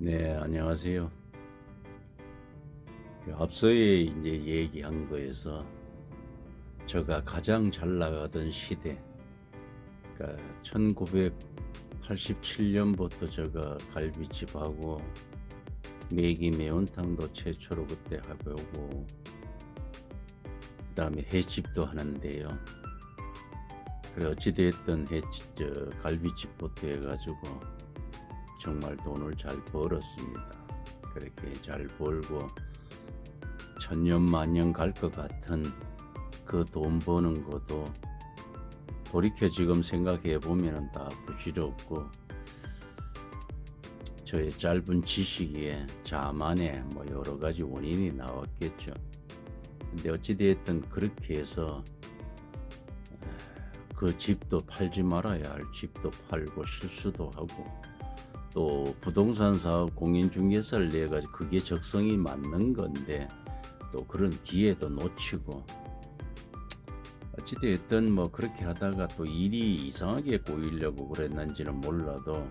네, 안녕하세요. 앞서에 이제 얘기한 거에서 제가 가장 잘 나가던 시대, 그러니까 1987년부터 제가 갈비집하고 매기 매운탕도 최초로 그때 해보고, 그 다음에 횟집도 하는데요. 그래 어찌됐든 갈비집부터 해가지고 정말 돈을 잘 벌었습니다. 그렇게 잘 벌고 천년만년 갈 것 같은 그 돈 버는 것도 돌이켜 지금 생각해 보면 다 부질없고 저의 짧은 지식에 자만의 여러 가지 원인이 나왔겠죠. 근데 어찌됐든 그렇게 해서 그 집도 팔지 말아야 할 집도 팔고 실수도 하고 또 부동산 사업 공인중개사를 내 가지고 그게 적성이 맞는 건데 또 그런 기회도 놓치고 어찌됐든 그렇게 하다가 또 일이 이상하게 꼬이려고 그랬는지는 몰라도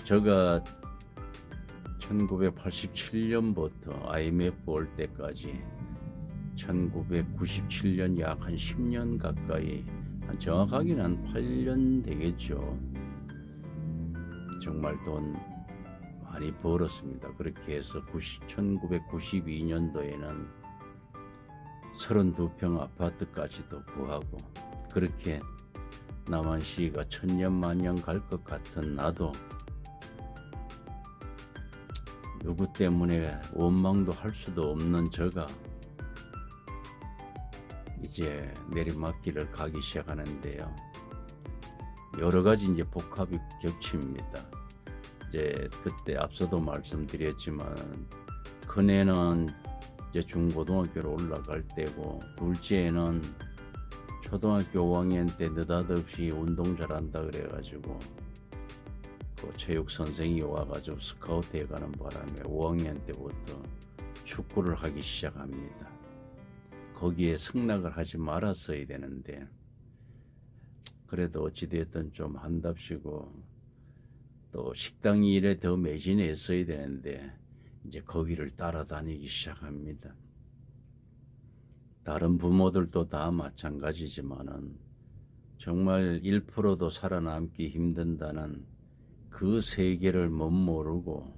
제가 1987년부터 IMF 올 때까지 1997년 약 한 10년 가까이 정확하게는 한 8년 되겠죠. 정말 돈 많이 벌었습니다. 그렇게 해서 1992년도에는 32평 아파트까지도 구하고 그렇게 남한시가 천년만년 갈 것 같은 나도 누구 때문에 원망도 할 수도 없는 저가 이제 내리막길을 가기 시작하는데요. 여러 가지 이제 복합이 겹칩니다. 이제 그때 앞서도 말씀드렸지만 큰애는 이제 중고등학교로 올라갈 때고 둘째는 초등학교 5학년 때 느닷없이 운동 잘한다 그래가지고 그 체육 선생이 와가지고 스카우트에 가는 바람에 5학년 때부터 축구를 하기 시작합니다. 거기에 승낙을 하지 말았어야 되는데 그래도 어찌됐든 좀 한답시고 또 식당 일에 더 매진했어야 되는데 이제 거기를 따라다니기 시작합니다. 다른 부모들도 다 마찬가지지만은 정말 1%도 살아남기 힘든다는 그 세계를 못 모르고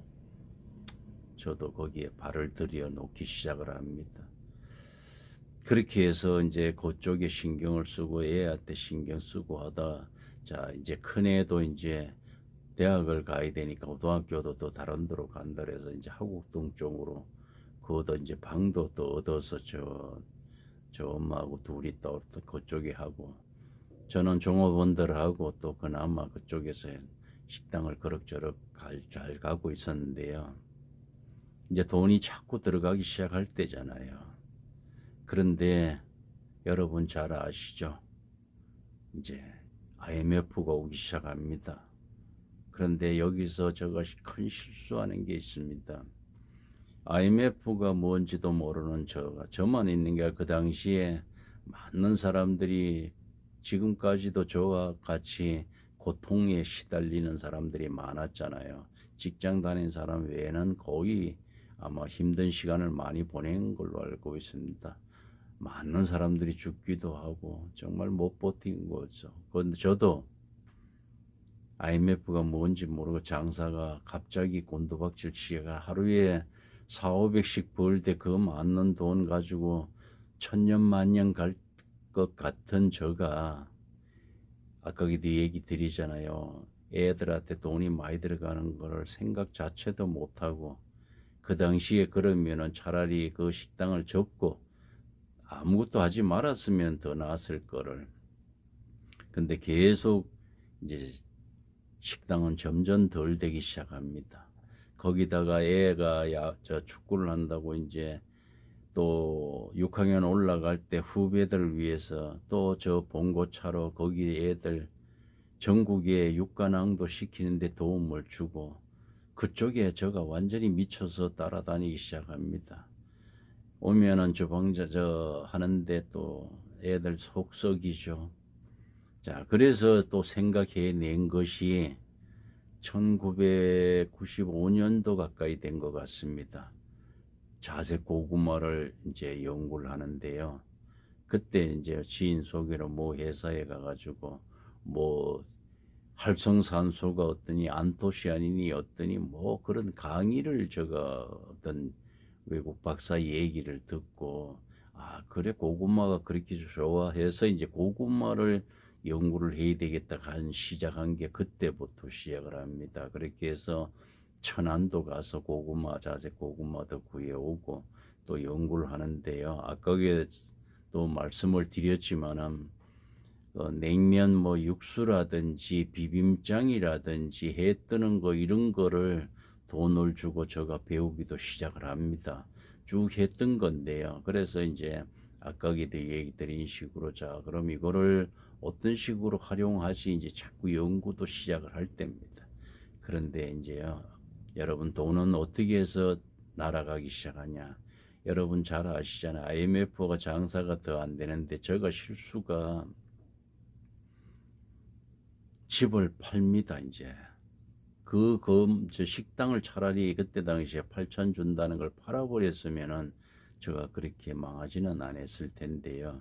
저도 거기에 발을 들여 놓기 시작을 합니다. 그렇게 해서 이제 그쪽에 신경을 쓰고 애한테 신경 쓰고 하다 자 이제 큰애도 이제 대학을 가야 되니까 고등학교도 또 다른 데로 간다 그래서 이제 하곡동 쪽으로 그것도 이제 방도 또 얻어서 저 엄마하고 둘이 또 그쪽에 하고 저는 종업원들 하고 또 그나마 그쪽에서 식당을 그럭저럭 잘 가고 있었는데요. 이제 돈이 자꾸 들어가기 시작할 때잖아요. 그런데 여러분 잘 아시죠? 이제 IMF가 오기 시작합니다. 그런데 여기서 제가 큰 실수하는 게 있습니다. IMF가 뭔지도 모르는 저만 있는 게 그 당시에 많은 사람들이 지금까지도 저와 같이 고통에 시달리는 사람들이 많았잖아요. 직장 다닌 사람 외에는 거의 아마 힘든 시간을 많이 보낸 걸로 알고 있습니다. 많은 사람들이 죽기도 하고 정말 못 버틴 거죠. 그런데 저도 IMF가 뭔지 모르고 장사가 갑자기 곤두박질 치가 하루에 4,500씩 벌 때 그 많은 돈 가지고 천년만년 갈 것 같은 저가 아까 그 얘기 드리잖아요. 애들한테 돈이 많이 들어가는 거를 생각 자체도 못하고 그 당시에 그러면은 차라리 그 식당을 접고 아무것도 하지 말았으면 더 나았을 거를. 근데 계속 이제 식당은 점점 덜 되기 시작합니다. 거기다가 애가 저 축구를 한다고 이제 또 6학년 올라갈 때 후배들을 위해서 또 저 봉고차로 거기 애들 전국에 육가낭도 시키는데 도움을 주고 그쪽에 저가 완전히 미쳐서 따라다니기 시작합니다. 오면은 주방자 저 하는데 또 애들 속 썩이죠. 자, 그래서 또 생각해 낸 것이 1995년도 가까이 된 것 같습니다. 자색 고구마를 이제 연구를 하는데요. 그때 이제 지인 소개로 모 회사에 가가지고 뭐 활성산소가 어떠니 안토시아닌이 어떠니 뭐 그런 강의를 제가 어떤 외국 박사 얘기를 듣고 아 그래 고구마가 그렇게 좋아해서 이제 고구마를 연구를 해야 되겠다 한 시작한 게 그때부터 시작을 합니다. 그렇게 해서 천안도 가서 고구마 자색 고구마도 구해오고 또 연구를 하는데요. 아까 또 말씀을 드렸지만은 냉면 뭐 육수라든지 비빔장이라든지 해 뜨는 거 이런 거를 돈을 주고 제가 배우기도 시작을 합니다. 쭉 했던 건데요. 그래서 이제 아까기도 얘기 드린 식으로 자 그럼 이거를 어떤 식으로 활용하지 이제 자꾸 연구도 시작을 할 때입니다. 그런데 이제요. 여러분 돈은 어떻게 해서 날아가기 시작하냐? 여러분 잘 아시잖아요. IMF가 장사가 더 안 되는데 제가 실수가 집을 팝니다, 이제. 저 식당을 차라리 그때 당시에 8천 준다는 걸 팔아버렸으면은 제가 그렇게 망하지는 않았을 텐데요.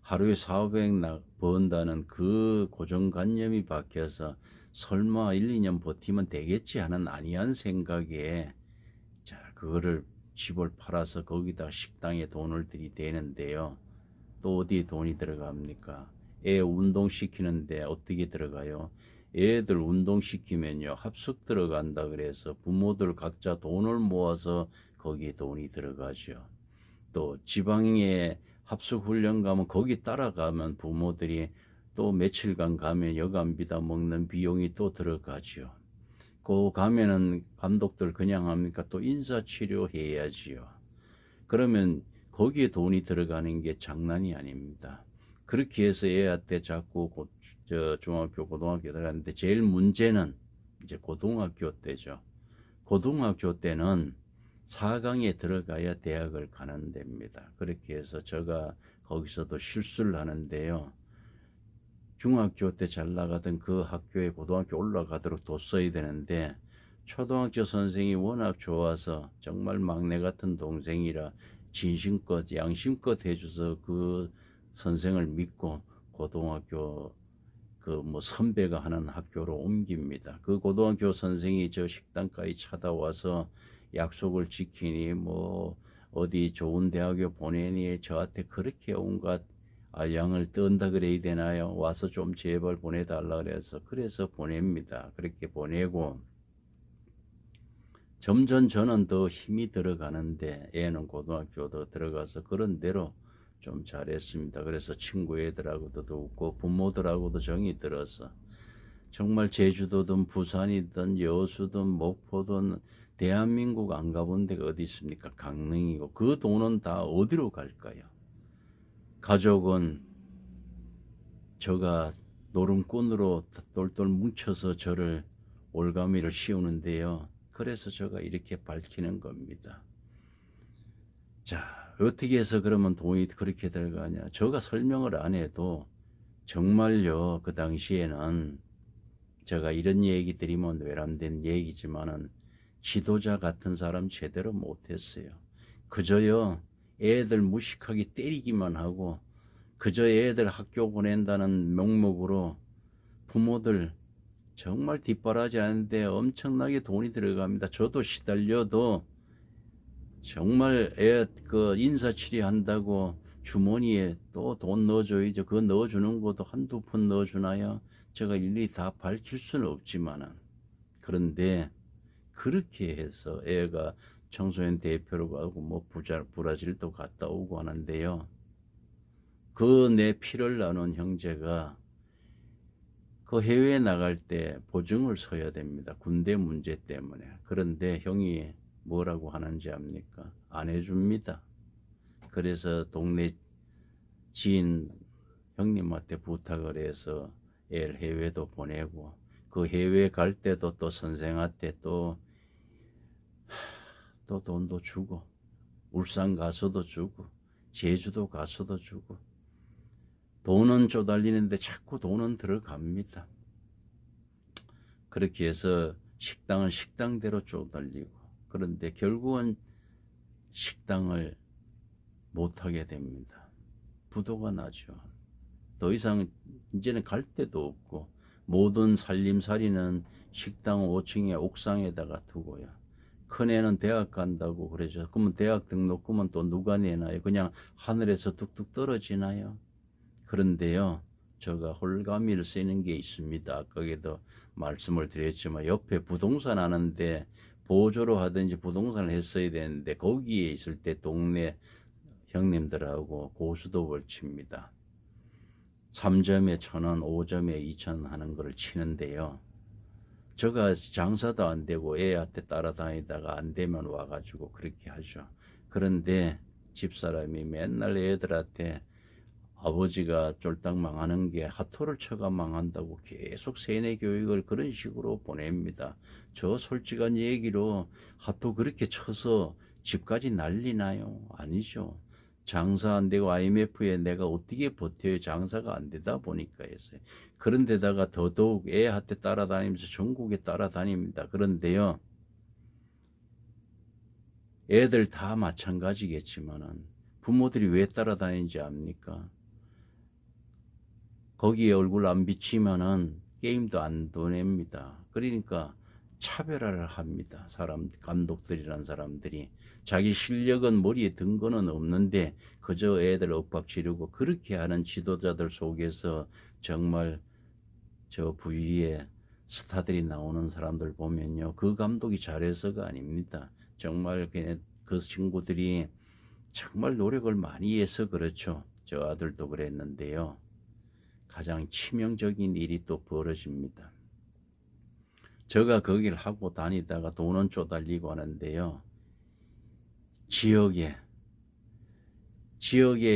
하루에 400 번다는 그 고정관념이 박혀서 설마 1, 2년 버티면 되겠지 하는 안이한 생각에 자, 그거를 집을 팔아서 거기다 식당에 돈을 들이대는데요. 또 어디에 돈이 들어갑니까? 애 운동시키는데 어떻게 들어가요? 애들 운동시키면요 합숙 들어간다 그래서 부모들 각자 돈을 모아서 거기에 돈이 들어가죠. 또 지방에 합숙 훈련 가면 거기 따라가면 부모들이 또 며칠간 가면 여간비다 먹는 비용이 또 들어가죠. 그 가면은 감독들 그냥 합니까? 또 인사치료 해야지요. 그러면 거기에 돈이 들어가는 게 장난이 아닙니다. 그렇게 해서 애한테 자꾸 중학교, 고등학교 들어갔는데 제일 문제는 이제 고등학교 때죠. 고등학교 때는 4강에 들어가야 대학을 가는 데입니다. 그렇게 해서 제가 거기서도 실수를 하는데요. 중학교 때 잘 나가던 그 학교에 고등학교 올라가도록 뒀어야 되는데 초등학교 선생이 워낙 좋아서 정말 막내 같은 동생이라 진심껏 양심껏 해줘서 그 선생을 믿고 고등학교 그 뭐 선배가 하는 학교로 옮깁니다. 그 고등학교 선생이 저 식당까지 찾아와서 약속을 지키니 뭐 어디 좋은 대학에 보내니 저한테 그렇게 온갖 양을 뜬다 그래야 되나요? 와서 좀 제발 보내달라 그래서 보냅니다. 그렇게 보내고 점점 저는 더 힘이 들어가는데 애는 고등학교도 들어가서 그런 대로 좀 잘했습니다. 그래서 친구 애들하고도 웃고 부모들하고도 정이 들어서 정말 제주도든 부산이든 여수든 목포든 대한민국 안 가본 데가 어디 있습니까? 강릉이고 그 돈은 다 어디로 갈까요? 가족은 저가 노름꾼으로 똘똘 뭉쳐서 저를 올가미를 씌우는데요. 그래서 제가 이렇게 밝히는 겁니다. 자, 어떻게 해서 그러면 돈이 그렇게 들어가냐? 제가 설명을 안 해도 정말요, 그 당시에는 제가 이런 얘기 드리면 외람된 얘기지만은 지도자 같은 사람 제대로 못했어요. 그저요, 애들 무식하게 때리기만 하고 그저 애들 학교 보낸다는 명목으로 부모들 정말 뒷바라지 하는데 엄청나게 돈이 들어갑니다. 저도 시달려도 정말 애 그 인사치레 한다고 주머니에 또 돈 넣어줘야죠. 그거 넣어주는 것도 한두 푼 넣어주나요? 제가 일일이 다 밝힐 수는 없지만은 그런데 그렇게 해서 애가 청소년 대표로 가고 뭐 브라질도 갔다 오고 하는데요. 그 내 피를 나눈 형제가 그 해외에 나갈 때 보증을 서야 됩니다. 군대 문제 때문에. 그런데 형이 뭐라고 하는지 압니까? 안 해줍니다. 그래서 동네 지인 형님한테 부탁을 해서 애를 해외도 보내고 그 해외 갈 때도 또 선생한테 또 돈도 주고 울산 가서도 주고 제주도 가서도 주고 돈은 쪼달리는데 자꾸 돈은 들어갑니다. 그렇게 해서 식당은 식당대로 쪼달리고, 그런데 결국은 식당을 못하게 됩니다. 부도가 나죠. 더 이상 이제는 갈 데도 없고, 모든 살림살이는 식당 5층에 옥상에다가 두고요. 큰애는 대학 간다고 그러죠. 그러면 대학 등록금은 또 누가 내나요? 그냥 하늘에서 뚝뚝 떨어지나요? 그런데요, 제가 홀가미를 쓰는 게 있습니다. 거기도 말씀을 드렸지만, 옆에 부동산 하는데 보조로 하든지 부동산을 했어야 되는데, 거기에 있을 때 동네 형님들하고 고수도를 칩니다. 3점에 1,000원, 5점에 2,000원 하는 거를 치는데요. 제가 장사도 안 되고 애한테 따라다니다가 안 되면 와가지고 그렇게 하죠. 그런데 집사람이 맨날 애들한테 아버지가 쫄딱 망하는 게 하토를 쳐가 망한다고 계속 세뇌 교육을 그런 식으로 보냅니다. 저 솔직한 얘기로 하토 그렇게 쳐서 집까지 난리나요? 아니죠. 장사 안 되고 IMF에 내가 어떻게 버텨요? 장사가 안 되다 보니까 했어요. 그런데다가 더더욱 애한테 따라다니면서 전국에 따라다닙니다. 그런데요, 애들 다 마찬가지겠지만은 부모들이 왜 따라다니는지 압니까? 거기에 얼굴 안 비치면은 게임도 안 보냅니다. 그러니까 차별화를 합니다. 감독들이란 사람들이 자기 실력은 머리에 든 거는 없는데 그저 애들 윽박 지르고 그렇게 하는 지도자들 속에서 정말 저 부위에 스타들이 나오는 사람들 보면요, 그 감독이 잘해서가 아닙니다. 정말 그 친구들이 정말 노력을 많이 해서 그렇죠. 저 아들도 그랬는데요. 가장 치명적인 일이 또 벌어집니다. 제가 거기를 하고 다니다가 돈은 쪼달리고 하는데요. 지역에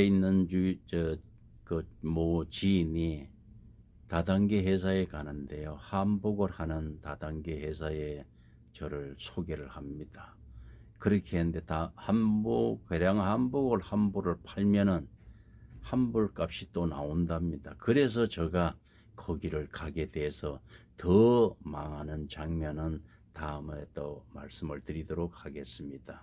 있는 지인이 다단계 회사에 가는데요. 한복을 하는 다단계 회사에 저를 소개를 합니다. 그렇게 했는데 대량 한복을 한 벌을 팔면은 환불 값이 또 나온답니다. 그래서 제가 거기를 가게 돼서 더 망하는 장면은 다음에 또 말씀을 드리도록 하겠습니다.